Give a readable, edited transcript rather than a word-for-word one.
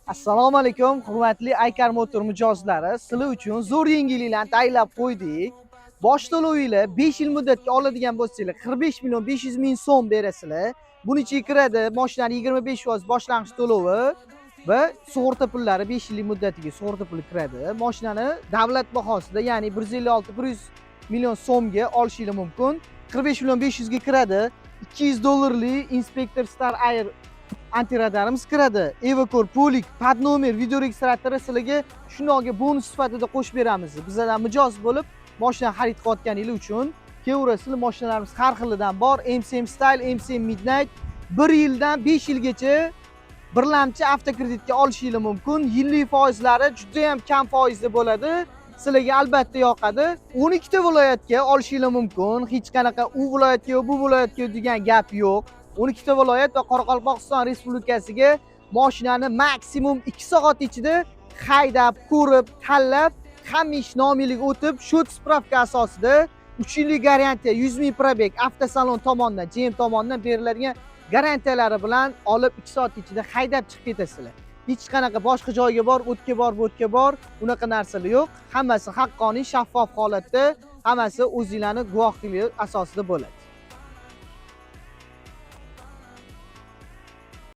Assalomu alaykum, hurmatli Aykar Motor mijozlari. Sizlar uchun zo'r yengilliklarni tayinlab qo'ydik. Bosh to'lovingizni 5 yil muddatga oladigan bo'lsangiz 45 million 500 ming so'm berasizlar. Buning ichiga kiradi mashinaning 25% boshlang'ich to'lovi va sug'urta pullari 5 yillik muddatiga sug'urta puli kiradi. Mashinani davlat bahosida, ya'ni 156-100 million so'mga olishingiz mumkin. 45 million 500 ga kiradi. $200 Inspector Star Air antiradarimiz kiradi. Evacor Polik podnomer video registratori sizlarga shundoqga bonus sifatida qo'shib beramiz. Bizlardan mijoz bo'lib, mashina xarid qilayotganingiz uchun kelaverasizlar. Mashinalarimiz har xilidan bor. MCM Style, MCM Midnight 1 yildan 5 yilgacha birlamchi avtokreditga olishingiz mumkin. Yillik foizlari juda ham kam foizda bo'ladi. Sizlarga albatta yoqadi. 12 ta viloyatga olishingiz mumkin. Hech qanaqa u viloyatga, bu viloyatga degan gap yo'q. 12 ta viloyat va Qoraqalpog'iston Respublikasiga mashinani maksimum 2 soat ichida haydab, ko'rib, tanlab, hamma ish nomiylik o'tib, shot spravka asosida 3 yillik garantiya, 100 ming probeg avtosalon tomonidan, GM tomonidan beriladigan garantiyalari bilan olib 2 soat ichida haydab chiqib ketasizlar. Hech qanaqa boshqa joyga bor, o'tga bor, bo'tga bor, unaqa narsalar yo'q. Hammasi haqqoniy, shaffof holatda, hammasi o'zingizlarning guvohliklari asosida bo'ladi.